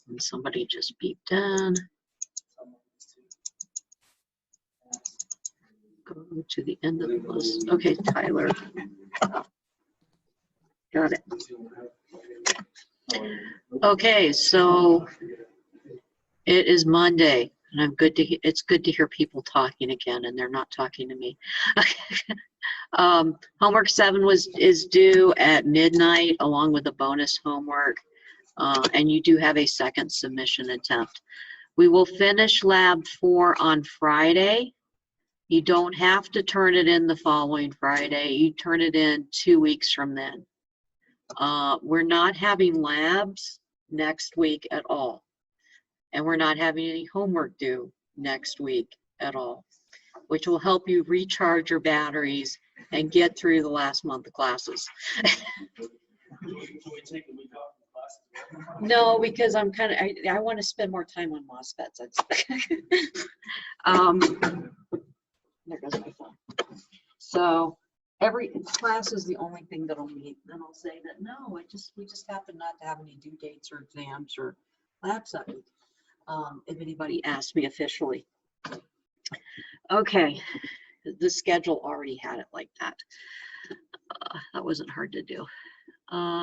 And somebody just beeped in. Go to the end of the list. Okay, Tyler. Got it. Okay, so it is Monday, and it's good to hear people talking again, and they're not talking to me. Homework 7 is due at midnight, along with a bonus homework, and you do have a second submission attempt. We will finish Lab 4 on Friday. You don't have to turn it in the following Friday. You turn it in 2 weeks from then. We're not having labs next week at all. And we're not having any homework due next week at all, which will help you recharge your batteries and get through the last month of classes. No, because I'm kind of, I want to spend more time on MOSFETs. There goes my phone. So every class is the only thing that'll meet. Then I'll say that no, we just happen not to have any due dates or exams or labs that week. If anybody asks me officially. Okay, the schedule already had it like that. That wasn't hard to do.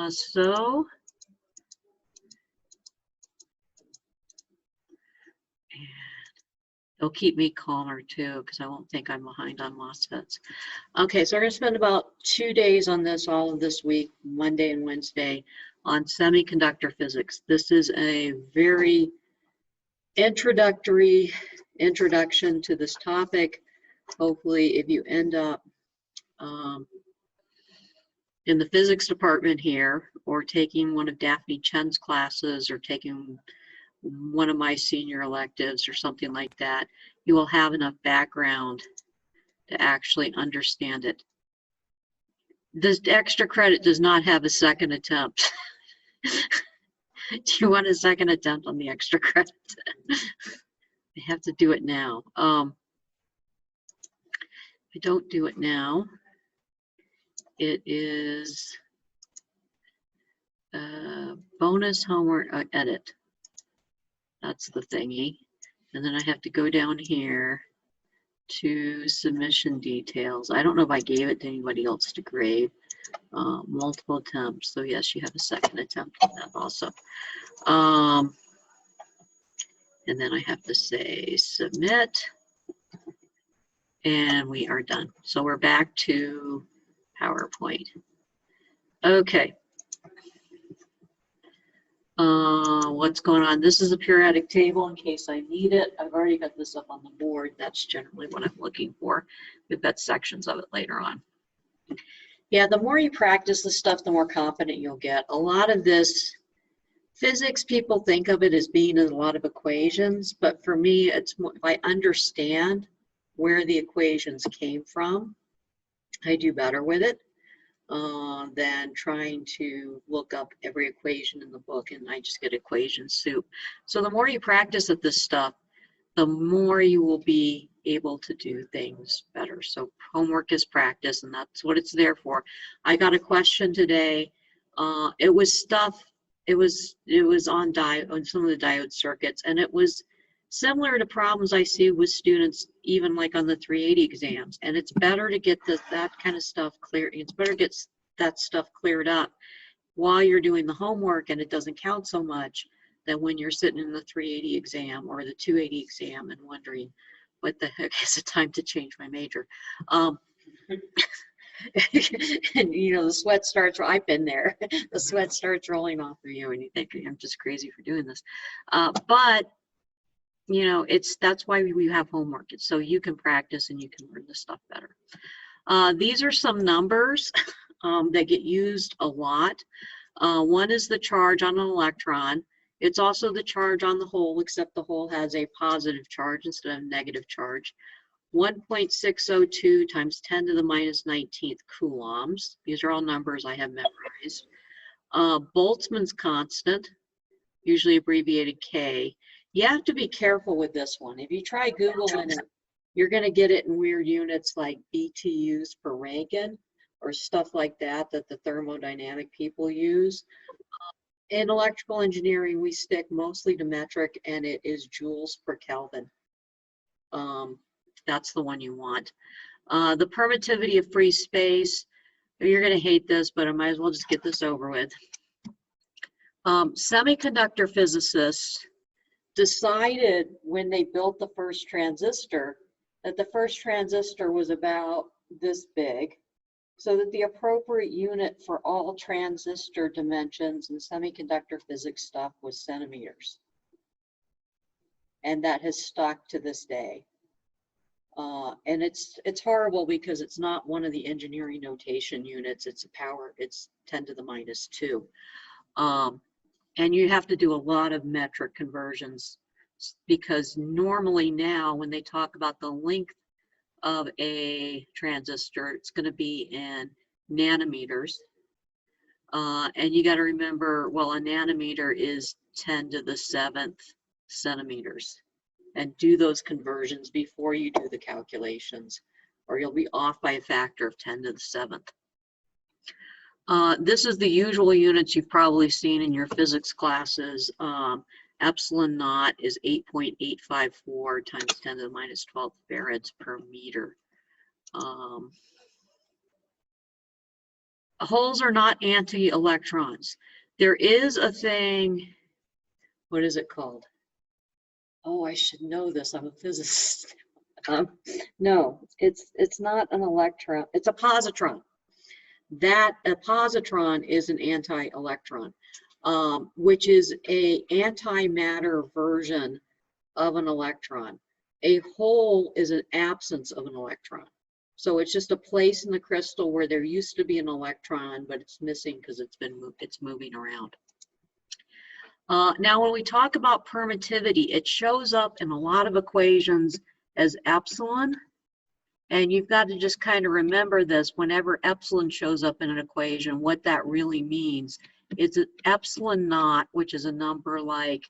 So it'll keep me calmer too, because I won't think I'm behind on MOSFETs. Okay, so we're going to spend about 2 days on this, all of this week, Monday and Wednesday, on semiconductor physics. This is a very introduction to this topic. Hopefully, if you end up in the physics department here, or taking one of Daphne Chen's classes, or taking one of my senior electives or something like that, you will have enough background to actually understand it. This extra credit does not have a second attempt. Do you want a second attempt on the extra credit? I have to do it now. If I don't do it now, it is bonus homework edit. That's the thingy. And then I have to go down here to submission details. I don't know if I gave it to anybody else to grade. Multiple attempts. So yes, you have a second attempt on that also. And then I have to say submit. And we are done. So we're back to PowerPoint. Okay. What's going on? This is a periodic table in case I need it. I've already got this up on the board. That's generally what I'm looking for. We've got sections of it later on. Yeah, the more you practice this stuff, the more confident you'll get. A lot of this physics, people think of it as being a lot of equations, but for me, it's more, if I understand where the equations came from, I do better with it than trying to look up every equation in the book and I just get equation soup. So the more you practice at this stuff, the more you will be able to do things better. So homework is practice, and that's what it's there for. I got a question today. It was stuff. It was on some of the diode circuits, and it was similar to problems I see with students, even like on the 380 exams. And it's better to get that kind of stuff clear. It's better to get that stuff cleared up while you're doing the homework, and it doesn't count so much than when you're sitting in the 380 exam or the 280 exam and wondering, what the heck is it time to change my major? And you know, the sweat starts, I've been there, the sweat starts rolling off of you and you think, I'm just crazy for doing this. But you know, that's why we have homework. It's so you can practice and you can learn this stuff better. These are some numbers that get used a lot. One is the charge on an electron. It's also the charge on the hole, except the hole has a positive charge instead of a negative charge. 1.602 times 10 to the minus 19th coulombs. These are all numbers I have memorized. Boltzmann's constant, usually abbreviated K. You have to be careful with this one. If you try Googling it, you're going to get it in weird units like BTUs per Rankine or stuff like that the thermodynamic people use. In electrical engineering, we stick mostly to metric, and it is joules per Kelvin. That's the one you want. The permittivity of free space, you're going to hate this, but I might as well just get this over with. Semiconductor physicists decided when they built the first transistor that the first transistor was about this big, so that the appropriate unit for all transistor dimensions and semiconductor physics stuff was centimeters. And that has stuck to this day. And it's horrible because it's not one of the engineering notation units. It's a power, it's 10 to the minus 2. And you have to do a lot of metric conversions, because normally now when they talk about the length of a transistor, it's going to be in nanometers. And you got to remember, well, a nanometer is 10 to the 7th centimeters. And do those conversions before you do the calculations, or you'll be off by a factor of 10 to the 7th. This is the usual units you've probably seen in your physics classes. Epsilon naught is 8.854 times 10 to the minus 12 farads per meter. Holes are not anti-electrons. There is a thing, what is it called? Oh, I should know this, I'm a physicist. No, it's not an electron, it's a positron. That a positron is an anti-electron, which is a antimatter version of an electron. A hole is an absence of an electron. So it's just a place in the crystal where there used to be an electron, but it's missing because it's moving around. Now, when we talk about permittivity, it shows up in a lot of equations as epsilon. And you've got to just kind of remember this whenever epsilon shows up in an equation, what that really means. It's an epsilon naught, which is a number like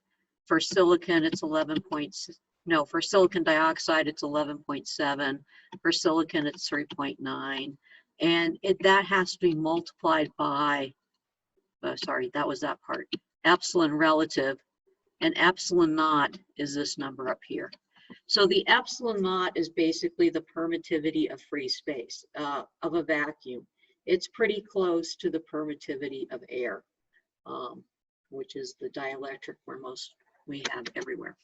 for silicon, it's 11 points. No, for silicon dioxide, it's 11.7. For silicon, it's 3.9. And that has to be multiplied by, sorry, that was that part. Epsilon relative, and epsilon naught is this number up here. So the epsilon naught is basically the permittivity of free space, of a vacuum. It's pretty close to the permittivity of air, which is the dielectric where we have everywhere.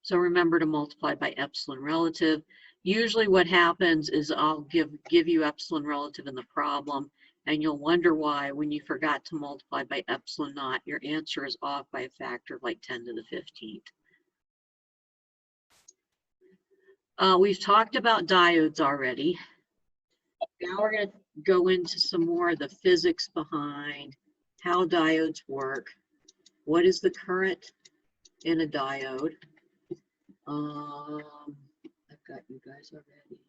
So remember to multiply by epsilon relative. Usually what happens is I'll give you epsilon relative in the problem, and you'll wonder why when you forgot to multiply by epsilon naught, your answer is off by a factor of like 10 to the 15th. We've talked about diodes already. Now we're going to go into some more of the physics behind how diodes work. What is the current in a diode? I've got you guys already.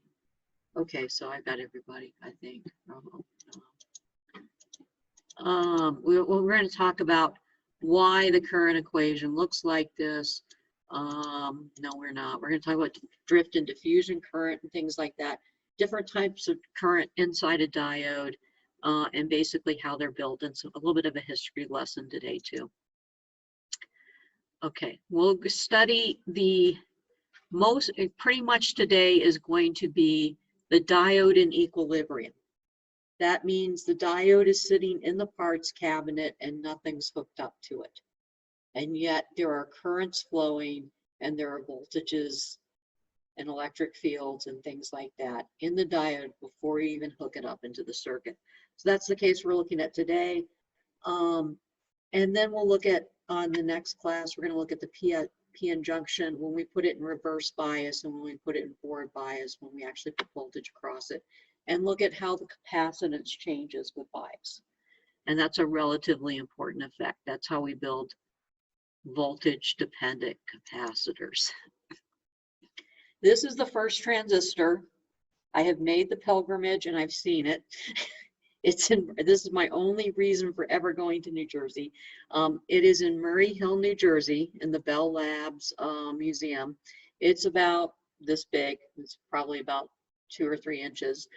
Okay, so I've got everybody, I think. We're going to talk about why the current equation looks like this. No, we're not. We're going to talk about drift and diffusion current and things like that. Different types of current inside a diode, and basically how they're built, and so a little bit of a history lesson today too. Okay, we'll study pretty much today is going to be the diode in equilibrium. That means the diode is sitting in the parts cabinet and nothing's hooked up to it. And yet there are currents flowing and there are voltages and electric fields and things like that in the diode before you even hook it up into the circuit. So that's the case we're looking at today. And then we'll look at, on the next class, we're going to look at the PN junction when we put it in reverse bias and when we put it in forward bias, when we actually put voltage across it, and look at how the capacitance changes with bias. And that's a relatively important effect. That's how we build voltage dependent capacitors. This is the first transistor. I have made the pilgrimage and I've seen it. This is my only reason for ever going to New Jersey. It is in Murray Hill, New Jersey, in the Bell Labs Museum. It's about this big. It's probably about 2 or 3 inches.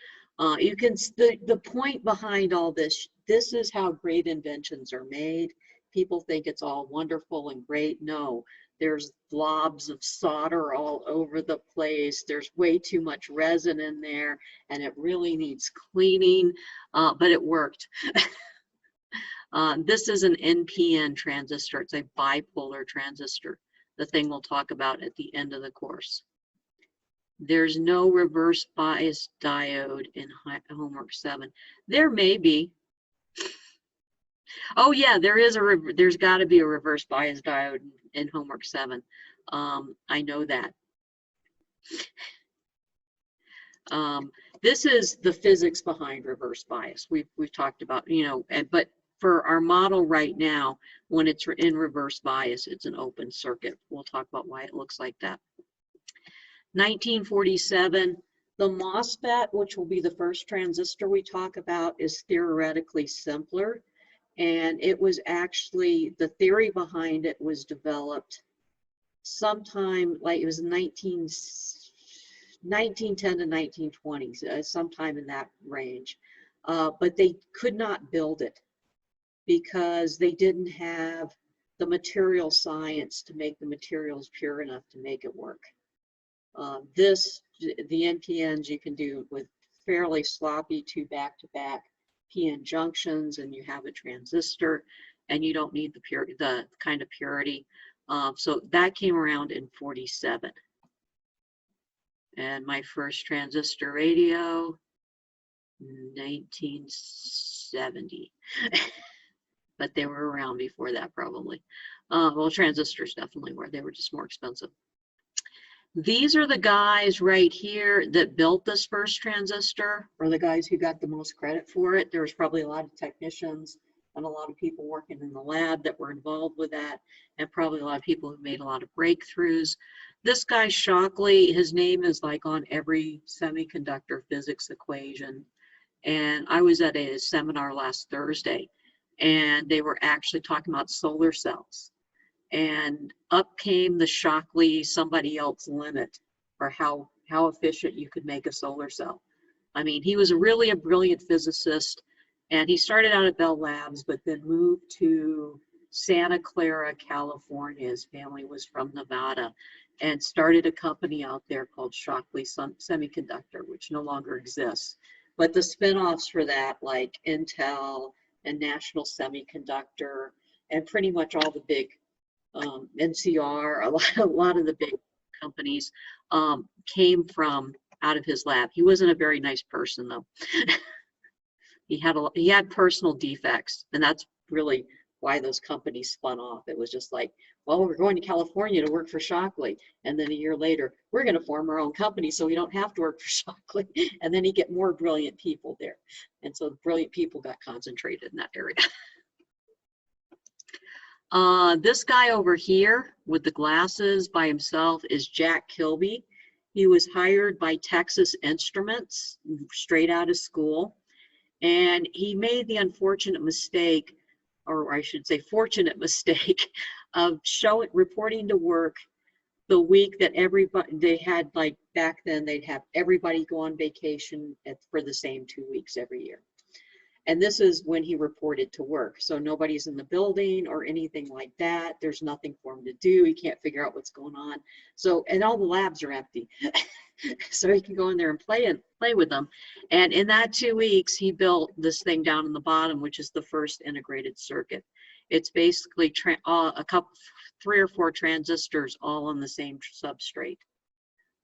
You can the point behind all this this is how great inventions are made. People think it's all wonderful and great. No, there's blobs of solder all over the place. There's way too much resin in there, and it really needs cleaning, but it worked. This is an NPN transistor. It's a bipolar transistor, the thing we'll talk about at the end of the course. There's no reverse bias diode in homework 7. There may be. Oh yeah, there's got to be a reverse bias diode in homework 7. I know that. This is the physics behind reverse bias. We've talked about, you know, but for our model right now, when it's in reverse bias, it's an open circuit. We'll talk about why it looks like that. 1947, the MOSFET, which will be the first transistor we talk about, is theoretically simpler. And it was actually, the theory behind it was developed sometime, like it was 1910 to 1920, sometime in that range. But they could not build it because they didn't have the material science to make the materials pure enough to make it work. The NPNs you can do with fairly sloppy 2 back-to-back PN junctions, and you have a transistor, and you don't need the kind of purity. So that came around in 47. And my first transistor radio, 1970. But they were around before that probably. Well, transistors definitely were. They were just more expensive. These are the guys right here that built this first transistor, or the guys who got the most credit for it. There was probably a lot of technicians and a lot of people working in the lab that were involved with that, and probably a lot of people who made a lot of breakthroughs. This guy Shockley, his name is like on every semiconductor physics equation. And I was at a seminar last Thursday, and they were actually talking about solar cells. And up came the Shockley somebody else limit for how efficient you could make a solar cell. I mean, he was really a brilliant physicist, and he started out at Bell Labs, but then moved to Santa Clara, California. His family was from Nevada, and started a company out there called Shockley Semiconductor, which no longer exists. But the spin-offs for that, like Intel and National Semiconductor, and pretty much all the big NCR, a lot of the big companies came from out of his lab. He wasn't a very nice person, though. He had personal defects, and that's really why those companies spun off. It was just like, well, we're going to California to work for Shockley, and then a year later, we're going to form our own company so we don't have to work for Shockley. And then you get more brilliant people there, and so the brilliant people got concentrated in that area. This guy over here with the glasses by himself is Jack Kilby. He was hired by Texas Instruments straight out of school, and he made the unfortunate mistake, or I should say fortunate mistake, of reporting to work the week that they had, like back then, they'd have everybody go on vacation for the same 2 weeks every year. And this is when he reported to work. So nobody's in the building or anything like that. There's nothing for him to do. He can't figure out what's going on. So, and all the labs are empty. So he can go in there and play with them. And in that 2 weeks, he built this thing down in the bottom, which is the first integrated circuit. It's basically 3 or 4 transistors all on the same substrate.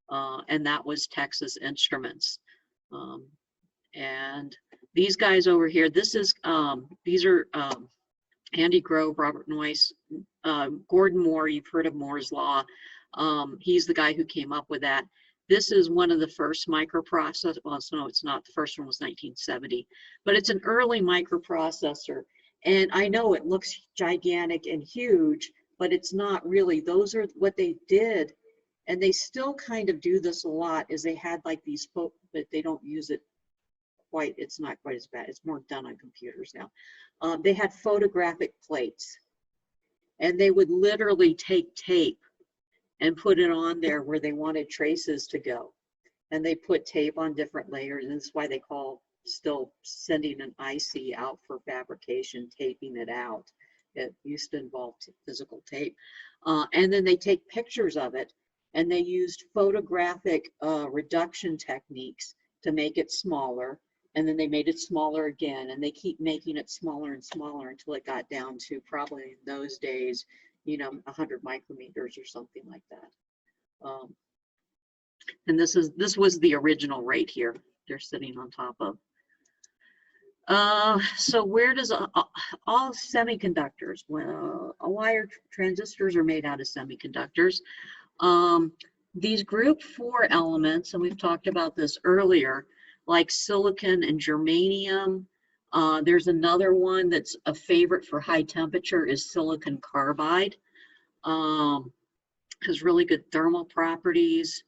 And that was Texas Instruments. And these guys over here, these are Andy Grove, Robert Noyce, Gordon Moore. You've heard of Moore's Law. He's the guy who came up with that. This is one of the first microprocessors. Well, no, it's not. The first one was 1970, but it's an early microprocessor. And I know it looks gigantic and huge, but it's not really. Those are what they did. And they still kind of do this a lot, is they had like these, but they don't use it quite, it's not quite as bad. It's more done on computers now. They had photographic plates, and they would literally take tape and put it on there where they wanted traces to go. And they put tape on different layers, and that's why they call still sending an IC out for fabrication, taping it out. It used to involve physical tape. And then they take pictures of it, and they used photographic reduction techniques to make it smaller. And then they made it smaller again, and they keep making it smaller and smaller until it got down to probably in those days, you know, 100 micrometers or something like that. And this was the original right here. They're sitting on top of. So where does all semiconductors? Well, wire transistors are made out of semiconductors. These group 4 elements, and we've talked about this earlier, like silicon and germanium. There's another one that's a favorite for high temperature is silicon carbide. Has really good thermal properties.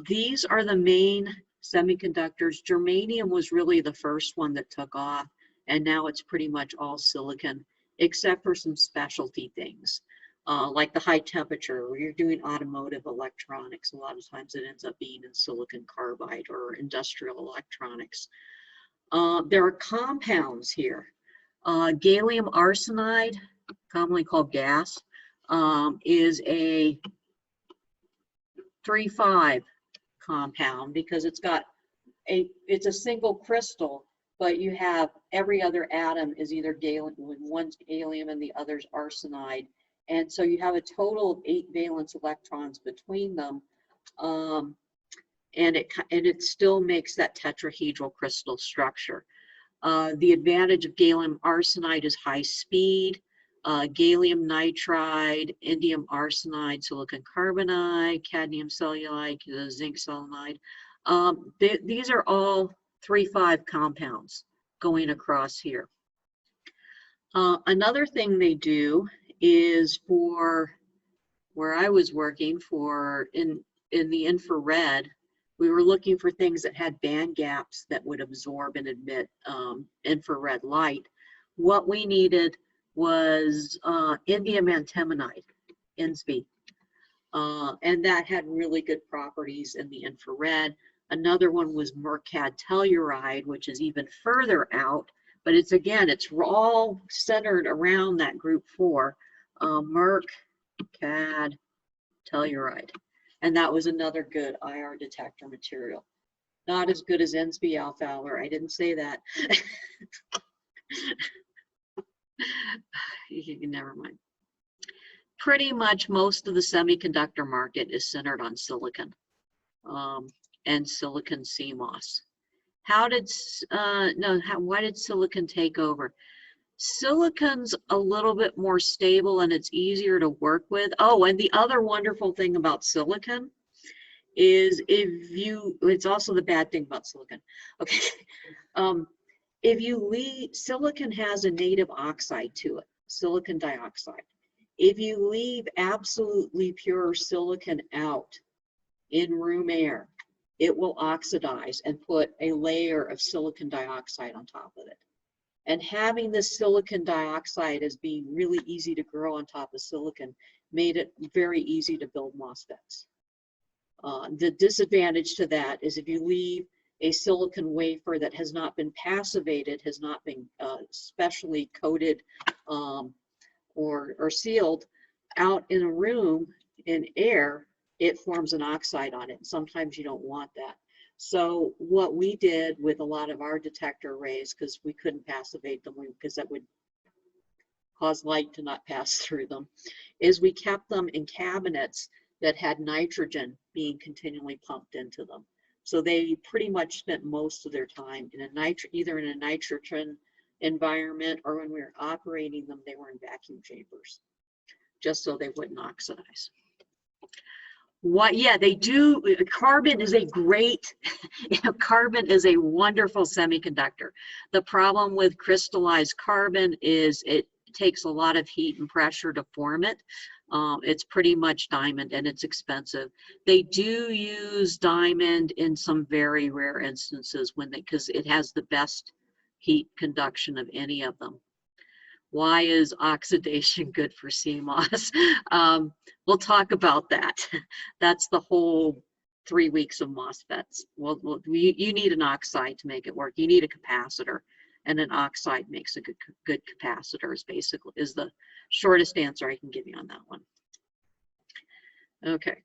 These are the main semiconductors. Germanium was really the first one that took off, and now it's pretty much all silicon, except for some specialty things, like the high temperature, where you're doing automotive electronics. A lot of times it ends up being in silicon carbide or industrial electronics. There are compounds here. Gallium arsenide, commonly called gas, is a 3,5 compound because it's a single crystal, but you have every other atom is either gallium, one's gallium and the other's arsenide, and so you have a total of 8 valence electrons between them, and it still makes that tetrahedral crystal structure. The advantage of gallium arsenide is high speed. Gallium nitride, indium arsenide, silicon carbonide, cadmium cellulide, zinc selenide. These are all 3,5 compounds going across here. Another thing they do is for where I was working for in the infrared, we were looking for things that had band gaps that would absorb and emit infrared light. What we needed was indium antimonide, INSB, and that had really good properties in the infrared. Another one was mercad telluride, which is even further out, but it's all centered around that group 4, mercad telluride, and that was another good IR detector material. Not as good as INSB alpha Fowler, I didn't say that. Never mind. Pretty much most of the semiconductor market is centered on silicon and silicon CMOS. Why did silicon take over? Silicon's a little bit more stable and it's easier to work with. Oh, and the other wonderful thing about silicon is it's also the bad thing about silicon. Okay. Silicon has a native oxide to it, silicon dioxide. If you leave absolutely pure silicon out in room air, it will oxidize and put a layer of silicon dioxide on top of it. And having this silicon dioxide as being really easy to grow on top of silicon made it very easy to build MOSFETs. The disadvantage to that is if you leave a silicon wafer that has not been passivated, has not been specially coated or sealed out in a room in air, it forms an oxide on it. Sometimes you don't want that. So what we did with a lot of our detector arrays, because we couldn't passivate them because that would cause light to not pass through them, is we kept them in cabinets that had nitrogen being continually pumped into them. So they pretty much spent most of their time in either in a nitrogen environment, or when we were operating them, they were in vacuum chambers, just so they wouldn't oxidize. Yeah, they do. Carbon is a great, carbon is a wonderful semiconductor. The problem with crystallized carbon is it takes a lot of heat and pressure to form it. It's pretty much diamond and it's expensive. They do use diamond in some very rare instances because it has the best heat conduction of any of them. Why is oxidation good for CMOS? We'll talk about that. That's the whole 3 weeks of MOSFETs. Well, you need an oxide to make it work. You need a capacitor, and an oxide makes a good capacitor is the shortest answer I can give you on that one. Okay.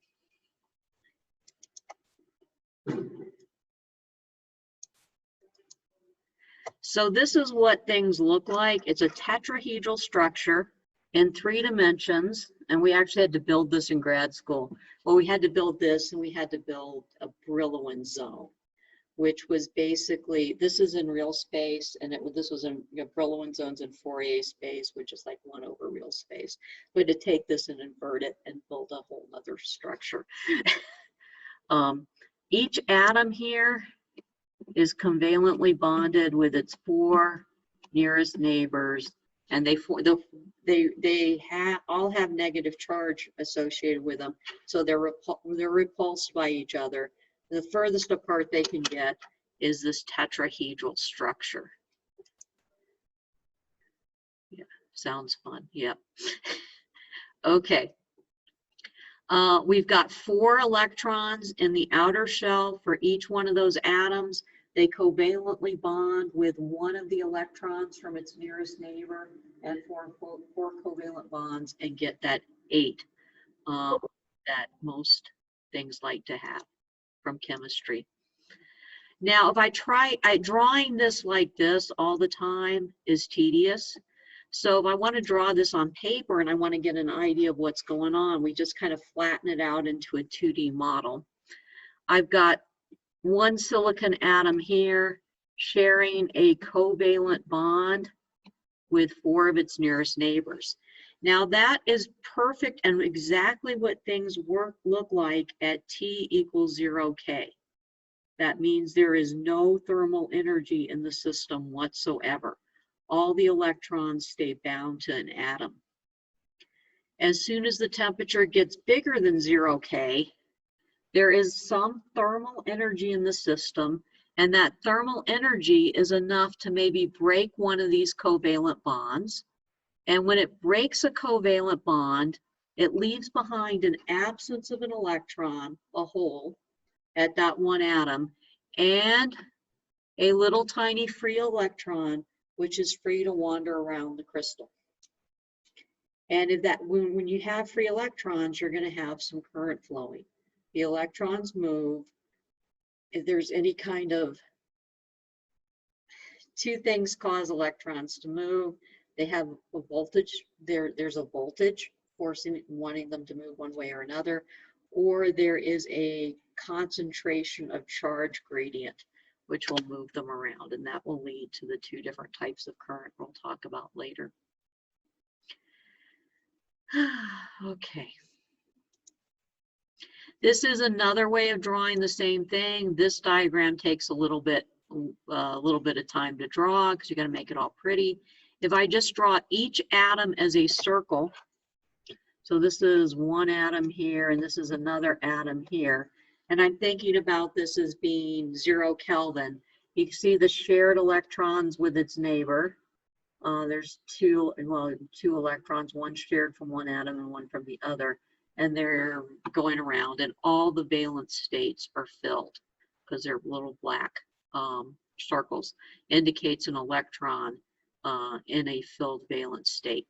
So this is what things look like. It's a tetrahedral structure in 3 dimensions, and we actually had to build this in grad school. Well, we had to build this, and we had to build a Brillouin zone, which was basically, this is in real space, and this was in Brillouin zones in Fourier space, which is like 1 over real space. We had to take this and invert it and build a whole other structure. Each atom here is covalently bonded with its 4 nearest neighbors, and they all have negative charge associated with them, so they're repulsed by each other. The furthest apart they can get is this tetrahedral structure. Yeah, sounds fun. Yep. Okay. We've got 4 electrons in the outer shell for each one of those atoms. They covalently bond with one of the electrons from its nearest neighbor and form 4 covalent bonds and get that 8 that most things like to have from chemistry. Now, if drawing this like this all the time is tedious. So if I want to draw this on paper and I want to get an idea of what's going on, we just kind of flatten it out into a 2D model. I've got 1 silicon atom here sharing a covalent bond with 4 of its nearest neighbors. Now that is perfect and exactly what things look like at T equals 0K. That means there is no thermal energy in the system whatsoever. All the electrons stay bound to an atom. As soon as the temperature gets bigger than 0K, there is some thermal energy in the system, and that thermal energy is enough to maybe break one of these covalent bonds. And when it breaks a covalent bond, it leaves behind an absence of an electron, a hole, at that one atom, and a little tiny free electron, which is free to wander around the crystal. And if when you have free electrons, you're going to have some current flowing. The electrons move. If there's any kind of 2 things cause electrons to move. They have a voltage. There's a voltage wanting them to move one way or another, or there is a concentration of charge gradient, which will move them around, and that will lead to the 2 different types of current we'll talk about later. Okay. This is another way of drawing the same thing. This diagram takes a little bit of time to draw because you got to make it all pretty. If I just draw each atom as a circle, so this is 1 atom here, and this is another atom here, and I'm thinking about this as being 0 Kelvin. You can see the shared electrons with its neighbor. There's 2 electrons, 1 shared from 1 atom and 1 from the other, and they're going around, and all the valence states are filled because they're little black circles. Indicates an electron in a filled valence state.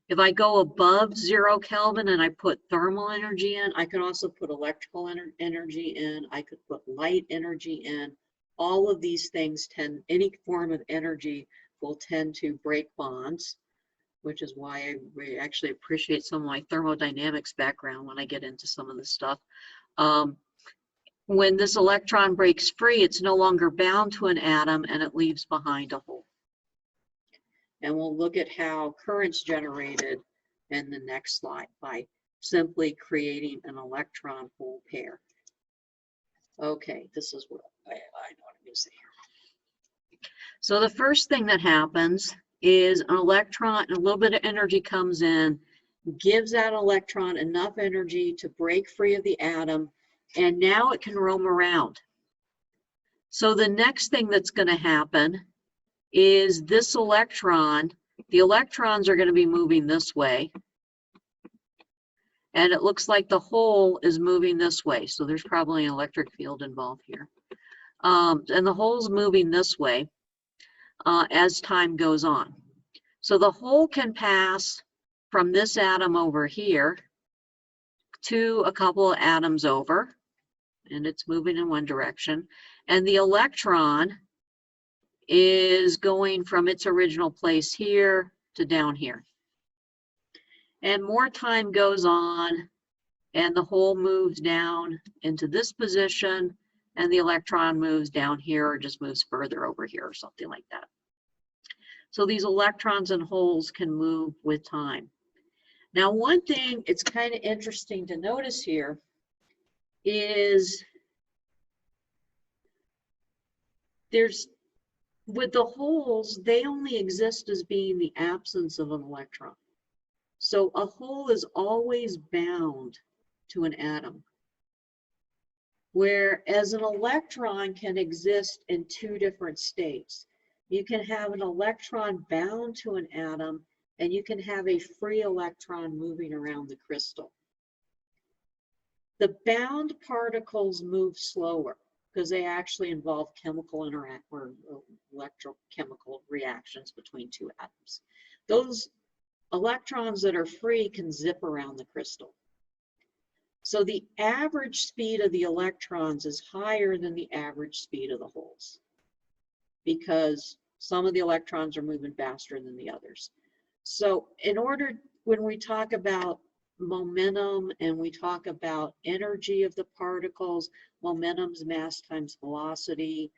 If I go above 0 Kelvin and I put thermal energy in, I can also put electrical energy in, I could put light energy in. All of these things any form of energy will tend to break bonds, which is why I actually appreciate some of my thermodynamics background when I get into some of this stuff. When this electron breaks free, it's no longer bound to an atom and it leaves behind a hole. And we'll look at how current's generated in the next slide by simply creating an electron hole pair. Okay, this is what I know what I'm going to say here. So the first thing that happens is an electron, a little bit of energy comes in, gives that electron enough energy to break free of the atom, and now it can roam around. So the next thing that's going to happen is this electron, the electrons are going to be moving this way, And it looks like the hole is moving this way. So there's probably an electric field involved here. And the hole's moving this way as time goes on. So the hole can pass from this atom over here to a couple of atoms over, and it's moving in one direction. And the electron is going from its original place here to down here. And more time goes on, and the hole moves down into this position, and the electron moves down here or just moves further over here or something like that. So these electrons and holes can move with time. Now, one thing it's kind of interesting to notice here is with the holes, they only exist as being the absence of an electron. So a hole is always bound to an atom, whereas an electron can exist in two different states. You can have an electron bound to an atom, and you can have a free electron moving around the crystal. The bound particles move slower because they actually involve chemical or electrochemical reactions between two atoms. Those electrons that are free can zip around the crystal. So the average speed of the electrons is higher than the average speed of the holes, because some of the electrons are moving faster than the others. So when we talk about momentum and we talk about energy of the particles, momentum's mass times velocity,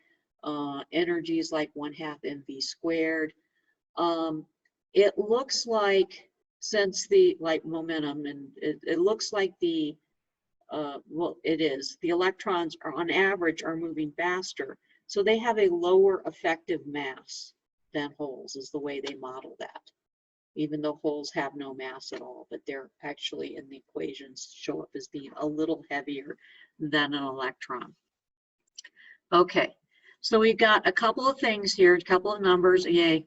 energy is like 1/2 mv squared. It looks like, since like momentum, and it looks like well, it is, the electrons are on average are moving faster. So they have a lower effective mass than holes, is the way they model that. Even though holes have no mass at all, but they're actually in the equations show up as being a little heavier than an electron. Okay, so we've got a couple of things here, a couple of numbers. Yay.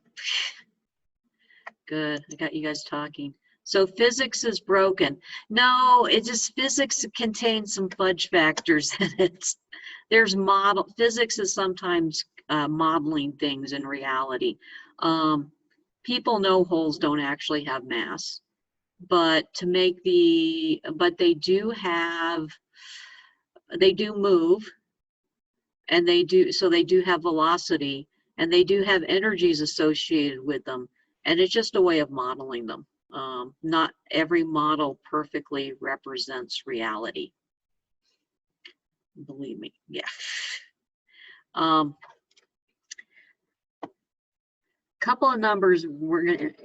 Good, I got you guys talking. So physics is broken. No, it's just physics contains some fudge factors in it. There's physics is sometimes modeling things in reality. People know holes don't actually have mass, but they do move, and they do have velocity, and they do have energies associated with them, and it's just a way of modeling them. Not every model perfectly represents reality. Believe me, yeah. Couple of numbers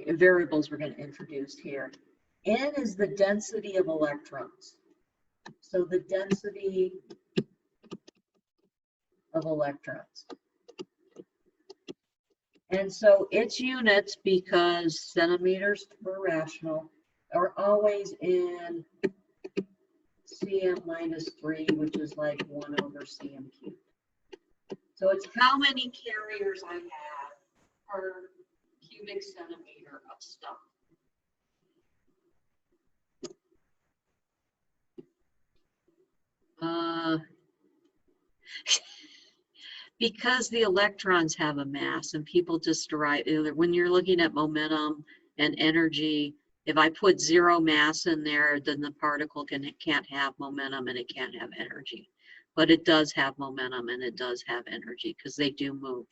variables we're going to introduce here. N is the density of electrons. So the density of electrons. And so its units, because centimeters per rational, are always in cm-3, which is like 1/cm cubed. So it's how many carriers I have per cubic centimeter of stuff. Because the electrons have a mass, and people just derive, when you're looking at momentum and energy, if I put 0 mass in there, then the particle can't have momentum and it can't have energy. But it does have momentum and it does have energy because they do move.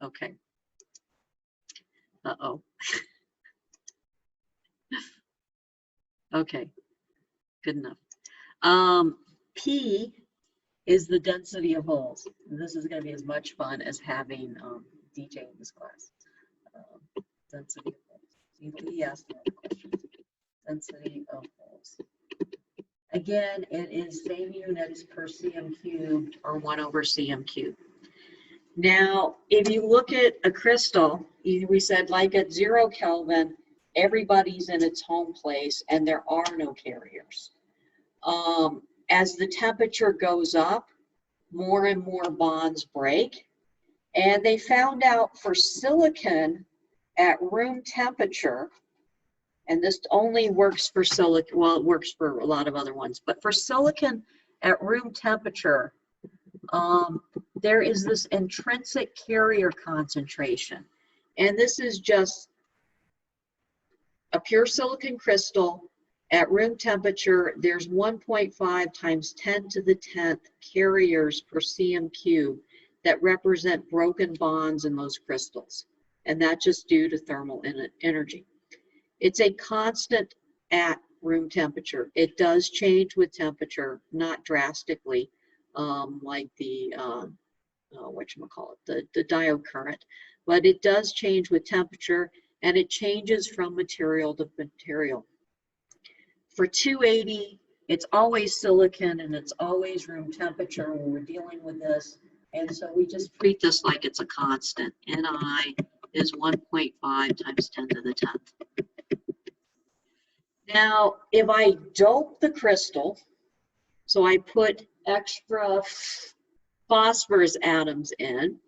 Okay. Uh-oh. Okay, good enough. P is the density of holes. And this is going to be as much fun as having DJ in this class. Density of holes. Yes, density of holes. Again, it is same units per cm cubed or 1/cm cubed. Now, if you look at a crystal, we said like at 0 Kelvin, everybody's in its home place and there are no carriers. As the temperature goes up, more and more bonds break. And they found out for silicon at room temperature, And this only works for silicon, well, it works for a lot of other ones, but for silicon at room temperature, there is this intrinsic carrier concentration. And this is just a pure silicon crystal at room temperature. There's 1.5 times 10 to the 10th carriers per cm cube that represent broken bonds in those crystals. And that's just due to thermal energy. It's a constant at room temperature. It does change with temperature, not drastically, like the the diode current, but it does change with temperature, and it changes from material to material. For 280, it's always silicon and it's always room temperature when we're dealing with this, and so we just treat this like it's a constant. Ni is 1.5 times 10 to the 10th. Now, if I dope the crystal, so I put extra phosphorus atoms in,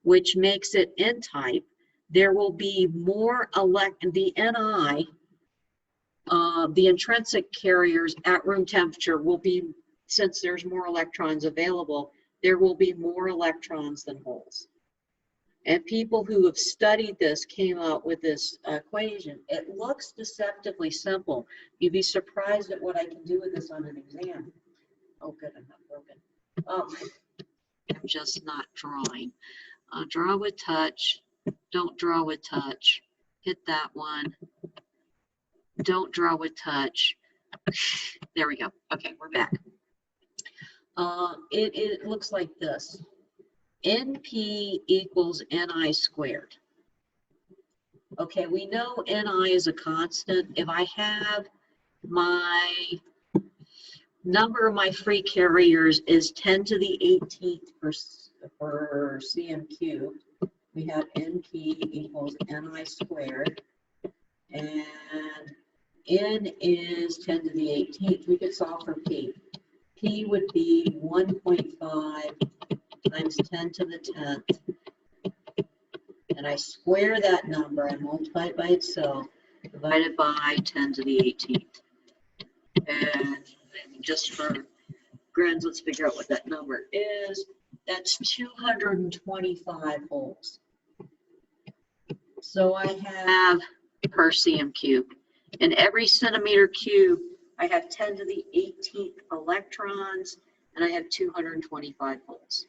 which makes it N-type, there will be more the Ni, the intrinsic carriers at room temperature will be, since there's more electrons available, there will be more electrons than holes. And people who have studied this came out with this equation. It looks deceptively simple. You'd be surprised at what I can do with this on an exam. Oh, good, I'm not broken. I'm just not drawing. Draw with touch. Don't draw with touch. Hit that one. Don't draw with touch. There we go. Okay, we're back. It looks like this. NP equals Ni squared. Okay, we know Ni is a constant. If I have my number of my free carriers is 10 to the 18th per cm cubed, we have NP equals Ni squared, and N is 10 to the 18th. We could solve for P. P would be 1.5 times 10 to the 10th, and I square that number, I multiply it by itself, divided by 10 to the 18th. And just for grins, let's figure out what that number is. That's 225 holes. So I have per cm cube. In every centimeter cube, I have 10 to the 18th electrons, and I have 225 holes.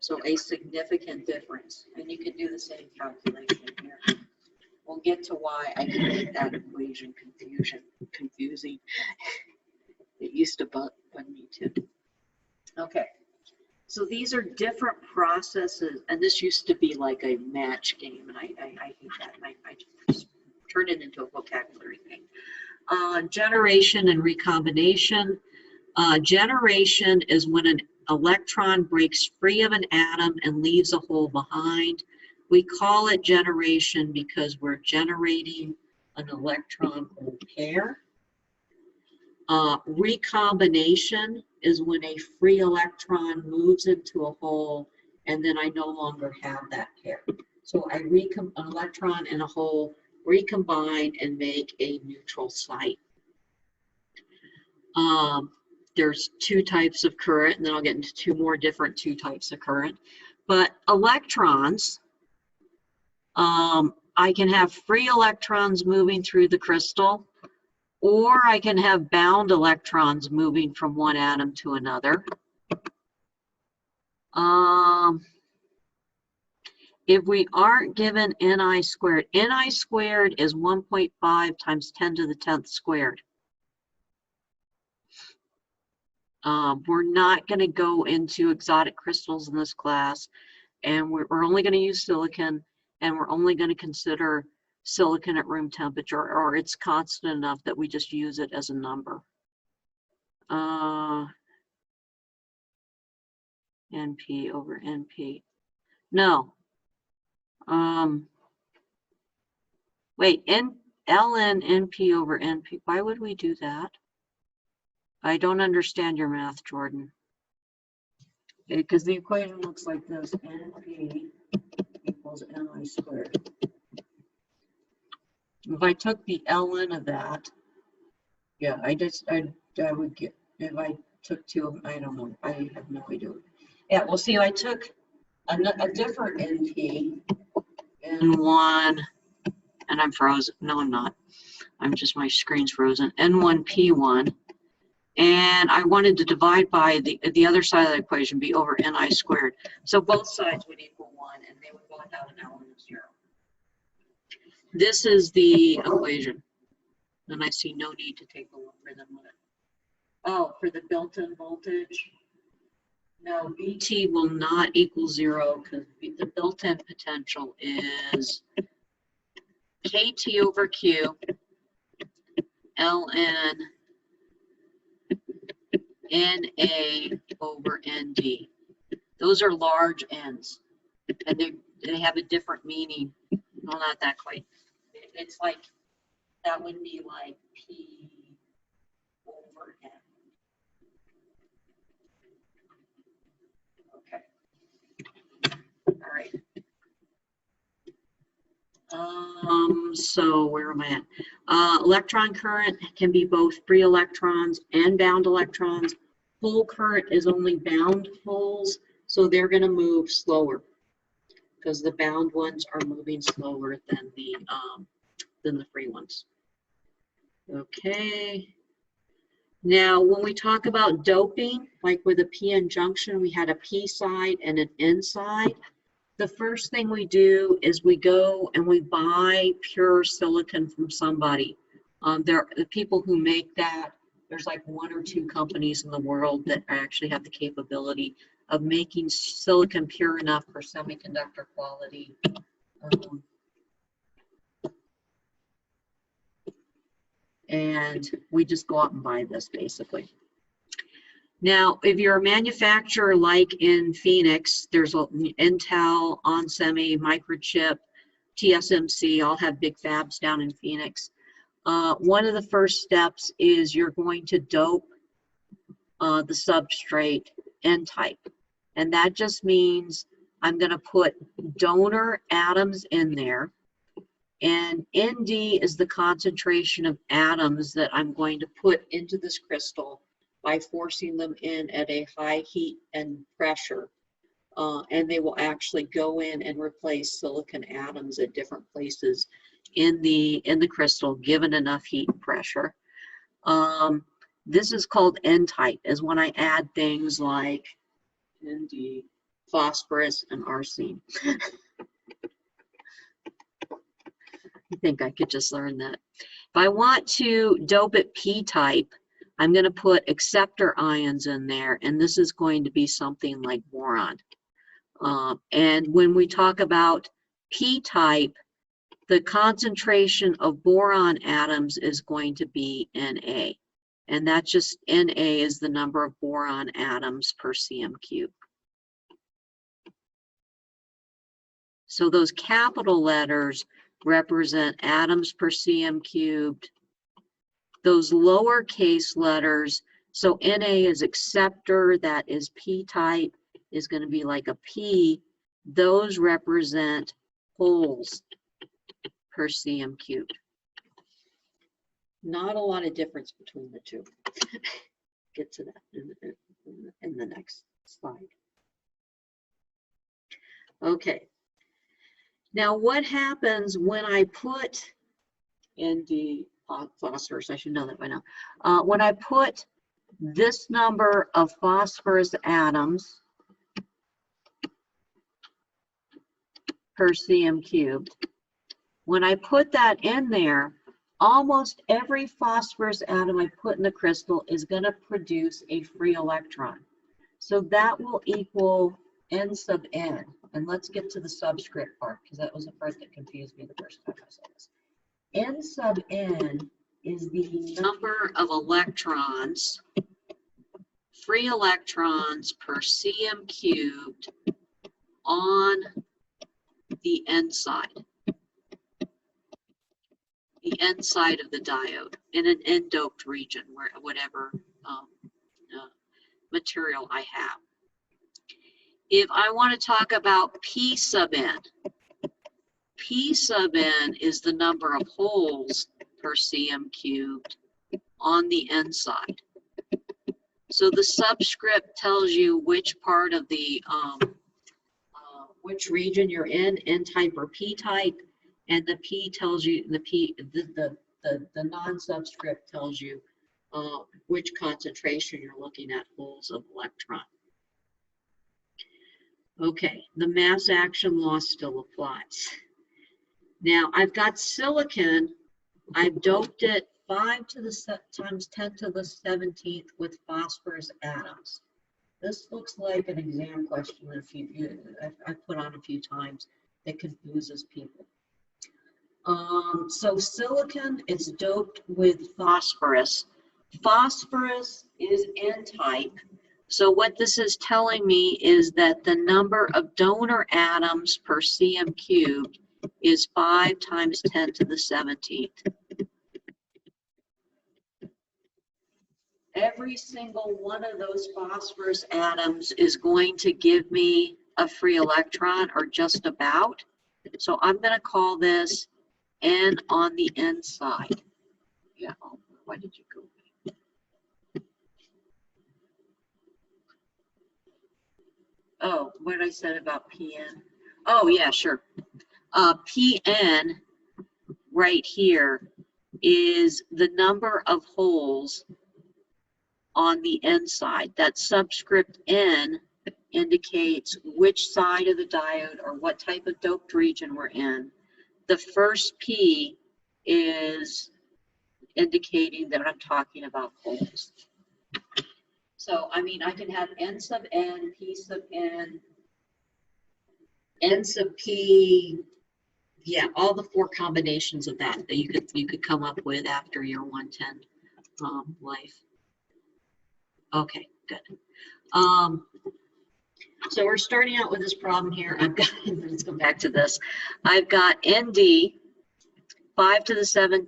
So a significant difference. And you can do the same calculation here. We'll get to why I can make that equation confusing. It used to bug me too. Okay, so these are different processes, and this used to be like a match game, and I hate that. And I just turned it into a vocabulary thing. Generation and recombination. Generation is when an electron breaks free of an atom and leaves a hole behind. We call it generation because we're generating an electron hole pair. Recombination is when a free electron moves into a hole and then I no longer have that pair. So an electron and a hole recombine and make a neutral site. There's two types of current, and then I'll get into two more different types of current. But electrons, I can have free electrons moving through the crystal, or I can have bound electrons moving from one atom to another. If we aren't given Ni squared is 1.5 times 10 to the 10th squared. We're not going to go into exotic crystals in this class, and we're only going to use silicon, and we're only going to consider silicon at room temperature, or it's constant enough that we just use it as a number. NP over NP. No. Wait, ln NP over NP. Why would we do that? I don't understand your math, Jordan. Because the equation looks like this: NP equals Ni squared. If I took the ln of that, yeah, I would get, if I took two of them, I don't know, I have no idea. Yeah, well, see, I took a different NP N1, and I'm frozen. No, I'm not. I'm just, my screen's frozen. N1P1, and I wanted to divide by the other side of the equation be over Ni squared. So both sides would equal 1, and they would both have an element of 0. This is the equation, and I see no need to take a longer than what. Oh, for the built-in voltage. No, VT will not equal 0 because the built-in potential is KT over Q, ln NA over ND. Those are large N's, and they have a different meaning. Well, not that quite. It's like, that would be like P over N. Okay. All right. So where am I at? Electron current can be both free electrons and bound electrons. Hole current is only bound holes, so they're going to move slower because the bound ones are moving slower than the free ones. Okay. Now, when we talk about doping, like with a p-n junction, we had a p side and an n side. The first thing we do is we go and we buy pure silicon from somebody. The people who make that, there's like 1 or 2 companies in the world that actually have the capability of making silicon pure enough for semiconductor quality. And we just go out and buy this basically. Now, if you're a manufacturer like in Phoenix, there's Intel, onsemi, Microchip, TSMC, all have big fabs down in Phoenix. One of the first steps is you're going to dope the substrate N-type. And that just means I'm going to put donor atoms in there. And ND is the concentration of atoms that I'm going to put into this crystal by forcing them in at a high heat and pressure. And they will actually go in and replace silicon atoms at different places in the crystal, given enough heat and pressure. This is called N-type, is when I add things like ND, phosphorus, and arsine. I think I could just learn that. If I want to dope it p-type, I'm going to put acceptor ions in there, and this is going to be something like boron. And when we talk about p-type, the concentration of boron atoms is going to be Na. And that's just, Na is the number of boron atoms per cm cubed. So those capital letters represent atoms per cm cubed. Those lowercase letters, so Na is acceptor, that is p-type, is going to be like a P. Those represent holes per cm cubed. Not a lot of difference between the two. Get to that in the next slide. Okay. Now, what happens when I put ND phosphorus? I should know that by now. When I put this number of phosphorus atoms per cm cubed, when I put that in there, almost every phosphorus atom I put in the crystal is going to produce a free electron. So that will equal N sub N. And let's get to the subscript part, because that was the part that confused me the first time I saw this. N sub N is the number of electrons, free electrons per cm cubed on the N side. The N side of the diode in an N-doped region, where whatever material I have. If I want to talk about P sub N, P sub n is the number of holes per cm cubed on the n side. So the subscript tells you which part of the, which region you're in, N type or P type, and the P tells you, the non-subscript tells you which concentration you're looking at holes of electron. Okay, the mass action law still applies. Now I've got silicon, I've doped it 5 to the times 10 to the 17th with phosphorus atoms. This looks like an exam question that I've put on a few times that confuses people. So silicon is doped with phosphorus. Phosphorus is N-type. So what this is telling me is that the number of donor atoms per cm cubed is 5 times 10 to the 17th. Every single one of those phosphorus atoms is going to give me a free electron, or just about. So I'm going to call this N on the N side. Yeah, why did you go? Oh, what did I say about PN? Oh, yeah, sure. PN right here is the number of holes on the N side. That subscript N indicates which side of the diode or what type of doped region we're in. The first P is indicating that I'm talking about holes. So, I mean, I can have N sub N, P sub N, N sub P, yeah, all the 4 combinations of that you could come up with after your 110 life. Okay, good. So we're starting out with this problem here. I've got, let's go back to this. I've got ND 5 to the 7,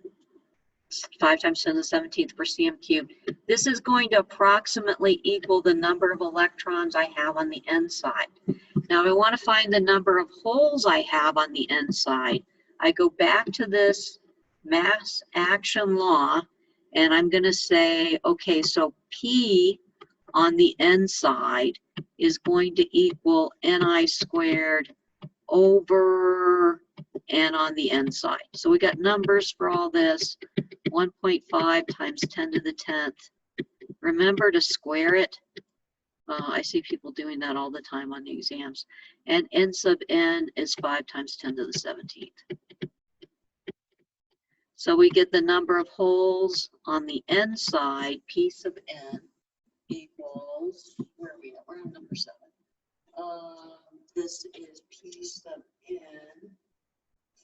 5 times 10 to the 17th per cm cubed. This is going to approximately equal the number of electrons I have on the N side. Now I want to find the number of holes I have on the N side. I go back to this mass action law, and I'm going to say, okay, so P on the N side is going to equal Ni squared over N on the N side. So we got numbers for all this. 1.5 times 10 to the 10th. Remember to square it. I see people doing that all the time on the exams. And N sub N is 5 times 10 to the 17th. So we get the number of holes on the N side, P sub N equals, where are we at? We're on number 7. This is P sub N,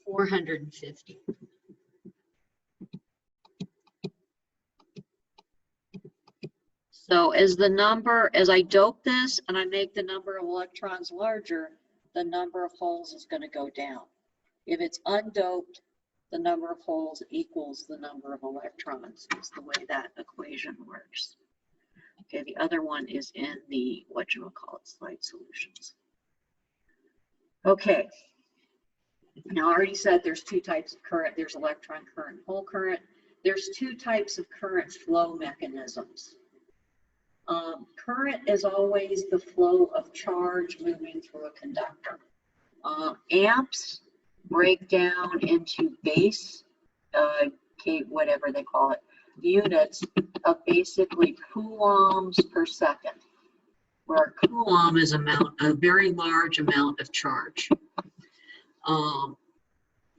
450. So as I dope this and I make the number of electrons larger, the number of holes is going to go down. If it's undoped, the number of holes equals the number of electrons. Is the way that equation works. Okay, the other one is in the, slide solutions. Okay. Now I already said there's 2 types of current. There's electron current and hole current. There's 2 types of current flow mechanisms. Current is always the flow of charge moving through a conductor. Amps break down into base, whatever they call it, units of basically coulombs per second, where a coulomb is a very large amount of charge.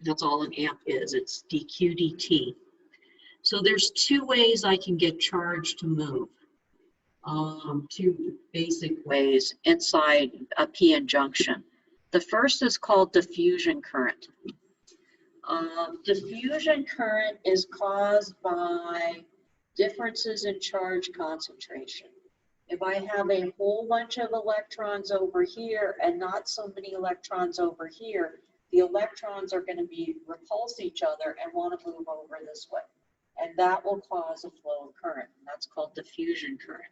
That's all an amp is. It's dq dt. So there's 2 ways I can get charge to move. 2 basic ways inside a p-n junction. The first is called diffusion current. Diffusion current is caused by differences in charge concentration. If I have a whole bunch of electrons over here and not so many electrons over here, the electrons are going to repulse each other and want to move over this way. And that will cause a flow of current. And that's called diffusion current.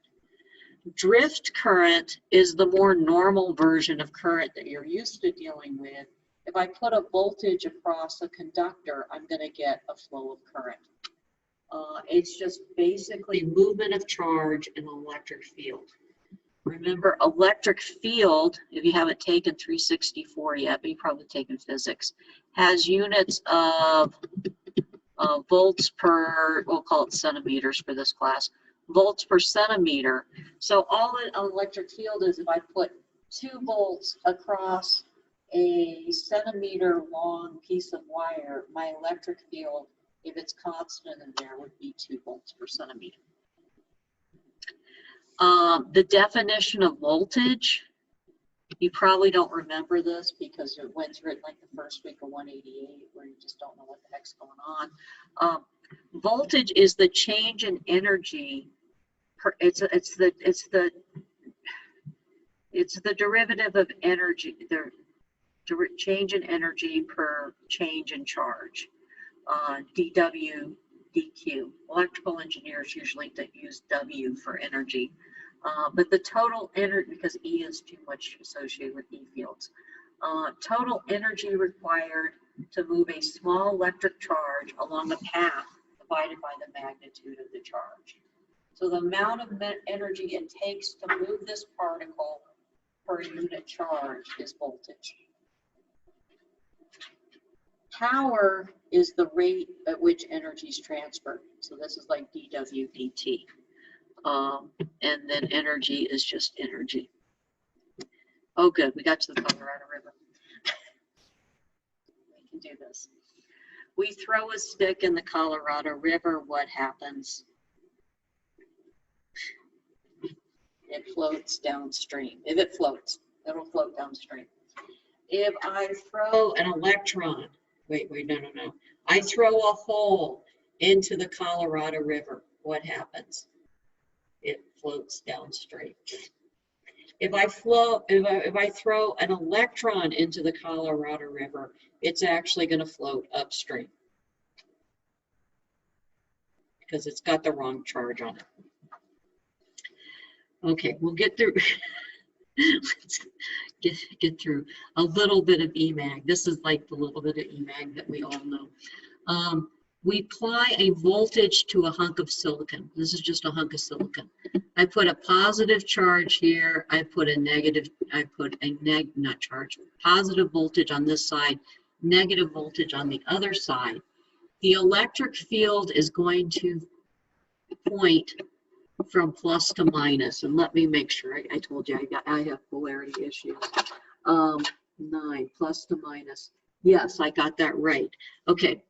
Drift current is the more normal version of current that you're used to dealing with. If I put a voltage across a conductor, I'm going to get a flow of current. It's just basically movement of charge in an electric field. Remember, electric field, if you haven't taken 364 yet, but you've probably taken physics, has units of volts per, we'll call it centimeters for this class, volts per centimeter. So all an electric field is, if I put 2 volts across a centimeter long piece of wire, my electric field, if it's constant in there, would be 2 volts per centimeter. The definition of voltage, you probably don't remember this because it went through it like the first week of 188 where you just don't know what the heck's going on. Voltage is the change in energy. It's the derivative of energy, the change in energy per change in charge. dW, dQ. Electrical engineers usually use W for energy. But the total energy, because E is too much associated with E fields, total energy required to move a small electric charge along a path divided by the magnitude of the charge. So the amount of energy it takes to move this particle per unit charge is voltage. Power is the rate at which energy is transferred. So this is like dW dt. And then energy is just energy. Oh, good. We got to the Colorado River. We can do this. We throw a stick in the Colorado River. What happens? It floats downstream. If it floats, it'll float downstream. If I throw an electron, wait, no. I throw a hole into the Colorado River. What happens? It floats downstream. If I throw an electron into the Colorado River, it's actually going to float upstream because it's got the wrong charge on it. Okay, we'll get through. Let's get through a little bit of EMAG. This is like the little bit of EMAG that we all know. We apply a voltage to a hunk of silicon. This is just a hunk of silicon. I put a positive charge here. I put a negative, not charge, positive voltage on this side, negative voltage on the other side. The electric field is going to point from plus to minus. And let me make sure, I told you I have polarity issues. 9 plus to minus. Yes, I got that right. Okay.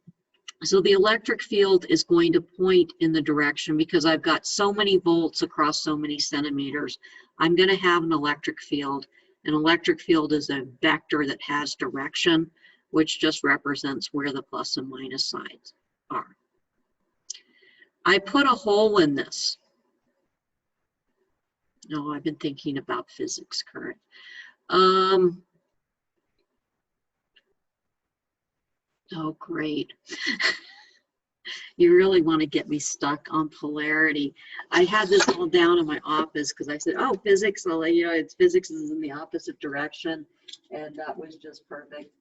So the electric field is going to point in the direction because I've got so many volts across so many centimeters. I'm going to have an electric field. An electric field is a vector that has direction, which just represents where the plus and minus sides are. I put a hole in this. No, I've been thinking about physics current. Oh, great. You really want to get me stuck on polarity. I had this all down in my office because I said, oh, physics, well, you know, it's physics is in the opposite direction. And that was just perfect.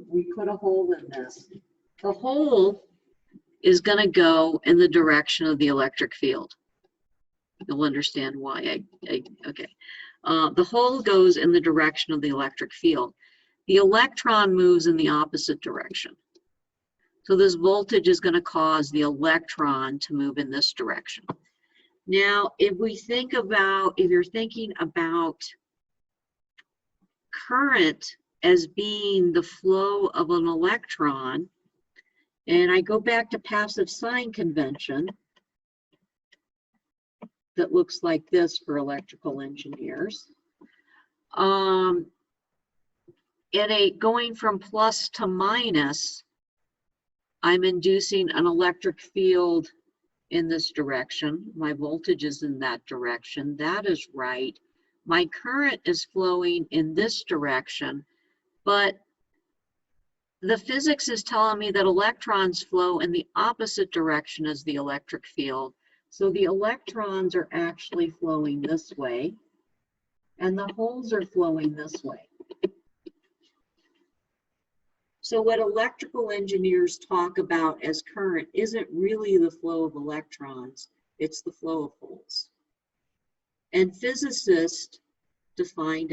We put a hole in this. The hole is going to go in the direction of the electric field. You'll understand why. Okay. The hole goes in the direction of the electric field. The electron moves in the opposite direction. So this voltage is going to cause the electron to move in this direction. Now, if you're thinking about current as being the flow of an electron, and I go back to passive sign convention, that looks like this for electrical engineers. Going from plus to minus, I'm inducing an electric field in this direction. My voltage is in that direction. That is right. My current is flowing in this direction, but the physics is telling me that electrons flow in the opposite direction as the electric field. So the electrons are actually flowing this way, and the holes are flowing this way. So what electrical engineers talk about as current isn't really the flow of electrons, it's the flow of holes. And physicists define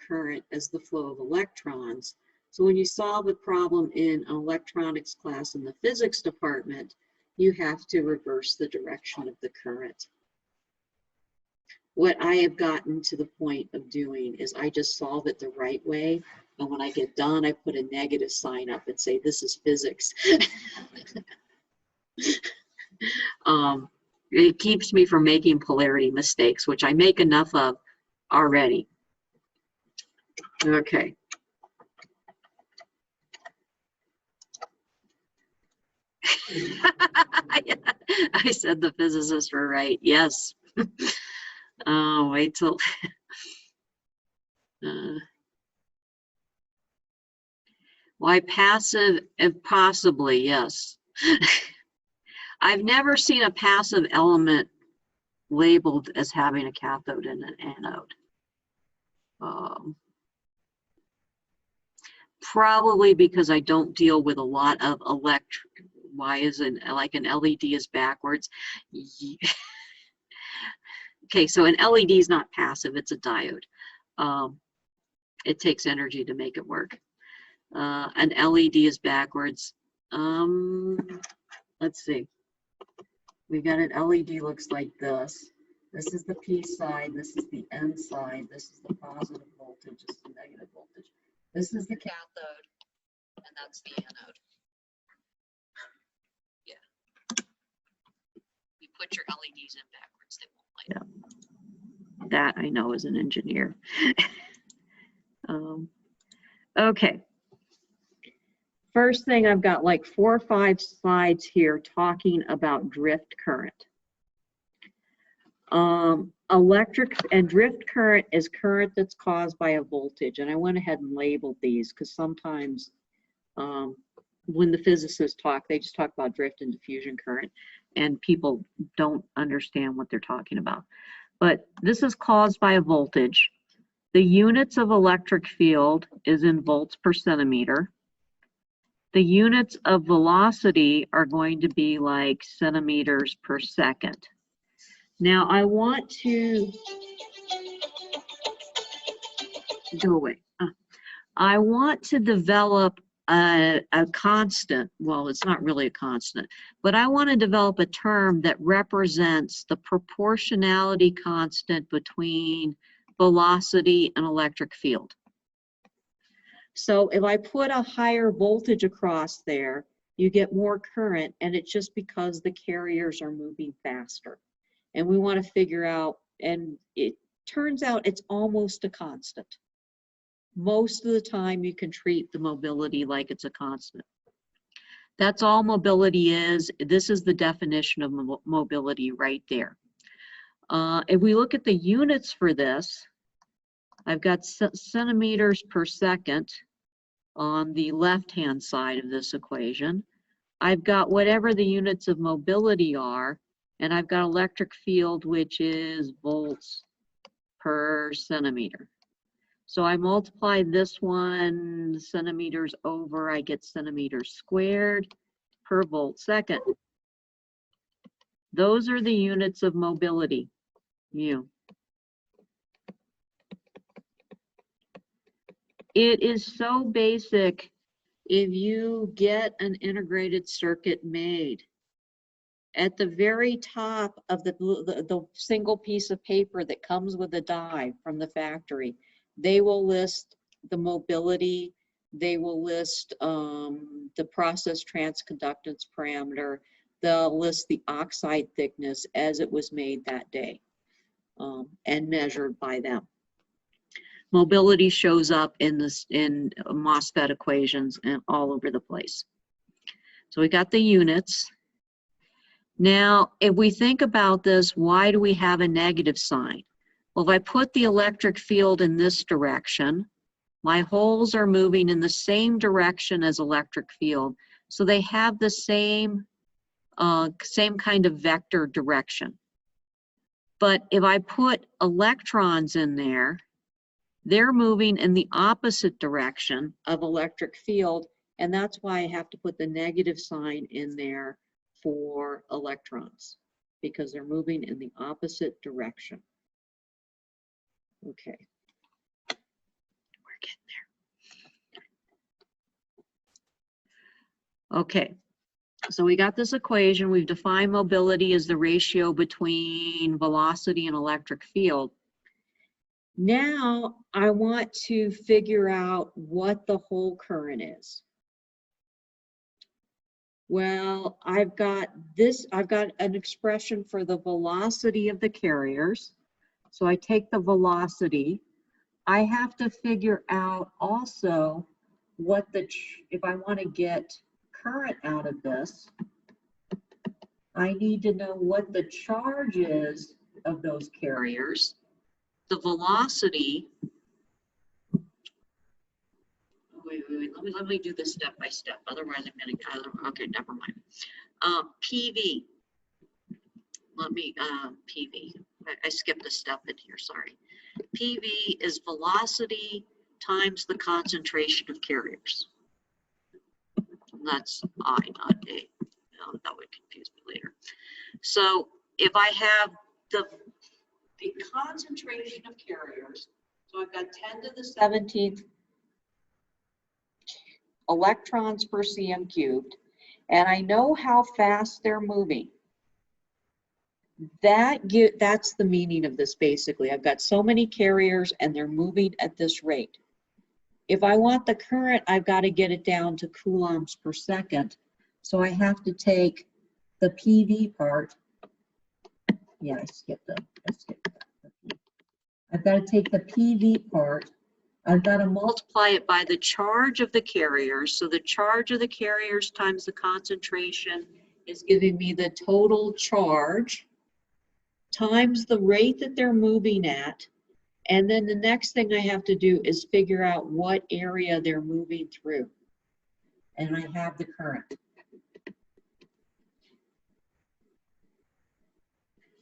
current as the flow of electrons. So when you solve a problem in an electronics class in the physics department, you have to reverse the direction of the current. What I have gotten to the point of doing is I just solve it the right way. And when I get done, I put a negative sign up and say, this is physics. It keeps me from making polarity mistakes, which I make enough of already. Okay. I said the physicists were right. Yes. Oh, wait till. Why passive? If possibly, yes. I've never seen a passive element labeled as having a cathode and an anode. Probably because I don't deal with a lot of electric. Why isn't like an LED is backwards? Okay, so an LED is not passive, it's a diode. It takes energy to make it work. An LED is backwards. Let's see. We got an LED looks like this. This is the P side, this is the N side, this is the positive voltage, this is the negative voltage. This is the cathode, and that's the anode. Yeah. You put your LEDs in backwards, they won't light up. That I know as an engineer. Okay. First thing, I've got like 4 or 5 slides here talking about drift current. Electric and drift current is current that's caused by a voltage, and I went ahead and labeled these because sometimes when the physicists talk, they just talk about drift and diffusion current, and people don't understand what they're talking about. But this is caused by a voltage. The units of electric field is in volts per centimeter. The units of velocity are going to be like centimeters per second. Now I want to go away. I want to develop a constant. Well, it's not really a constant, but I want to develop a term that represents the proportionality constant between velocity and electric field. So if I put a higher voltage across there, you get more current, and it's just because the carriers are moving faster. And we want to figure out, and it turns out it's almost a constant. Most of the time you can treat the mobility like it's a constant. That's all mobility is. This is the definition of mobility right there. If we look at the units for this, I've got centimeters per second on the left-hand side of this equation. I've got whatever the units of mobility are, and I've got electric field, which is volts per centimeter. So I multiply this one centimeters over, I get centimeters squared per volt second. Those are the units of mobility, U. It is so basic. If you get an integrated circuit made, at the very top of the single piece of paper that comes with a die from the factory, they will list the mobility, they will list the process transconductance parameter, they'll list the oxide thickness as it was made that day and measured by them. Mobility shows up in MOSFET equations and all over the place. So we got the units. Now, if we think about this, why do we have a negative sign? Well, if I put the electric field in this direction, my holes are moving in the same direction as electric field. So they have the same kind of vector direction. But if I put electrons in there, they're moving in the opposite direction of electric field, And that's why I have to put the negative sign in there for electrons, because they're moving in the opposite direction. Okay. We're getting there. Okay. So we got this equation. We've defined mobility as the ratio between velocity and electric field. Now I want to figure out what the whole current is. Well, I've got an expression for the velocity of the carriers. So I take the velocity. I have to figure out also what if I want to get current out of this, I need to know what the charge is of those carriers, the velocity. Let me do this step by step. Otherwise, I'm going to, okay, never mind. PV. PV. I skipped a step in here, sorry. PV is velocity times the concentration of carriers. And that's I, not A. No, that would confuse me later. So if I have the concentration of carriers, so I've got 10 to the 17th electrons per cm cubed, and I know how fast they're moving. That's the meaning of this basically. I've got so many carriers and they're moving at this rate. If I want the current, I've got to get it down to coulombs per second. So I have to take the PV part. Yeah, I skipped that. I've got to take the PV part. I've got to multiply it by the charge of the carriers. So the charge of the carriers times the concentration is giving me the total charge times the rate that they're moving at. And then the next thing I have to do is figure out what area they're moving through. And I have the current.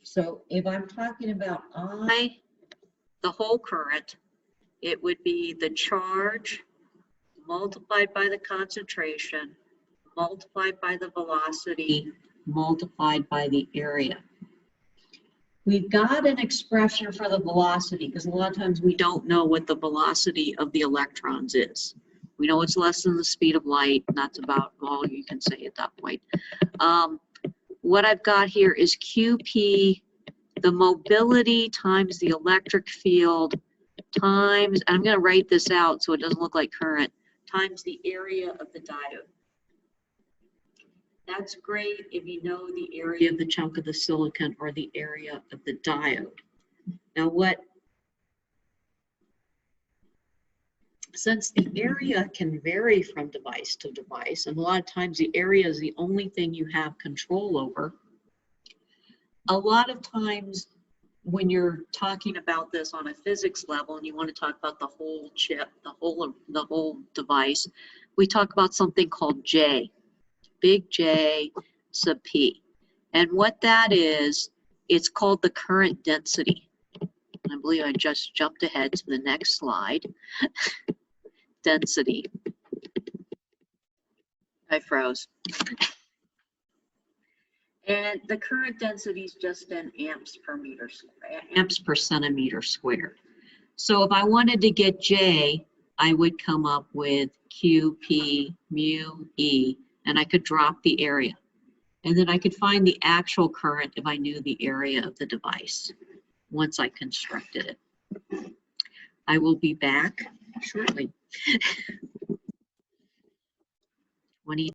So if I'm talking about the whole current, it would be the charge multiplied by the concentration, multiplied by the velocity, multiplied by the area. We've got an expression for the velocity because a lot of times we don't know what the velocity of the electrons is. We know it's less than the speed of light, and that's about all you can say at that point. What I've got here is QP, the mobility times the electric field times, I'm going to write this out so it doesn't look like current, times the area of the diode. That's great if you know the area of the chunk of the silicon or the area of the diode. Now since the area can vary from device to device, and a lot of times the area is the only thing you have control over, a lot of times when you're talking about this on a physics level and you want to talk about the whole chip, the whole device, we talk about something called J, big J sub P. And what that is, it's called the current density. I believe I just jumped ahead to the next slide. Density. I froze. And the current density is just in amps per meter squared, amps per centimeter squared. So if I wanted to get J, I would come up with QP mu E, and I could drop the area. And then I could find the actual current if I knew the area of the device once I constructed it. I will be back shortly. 20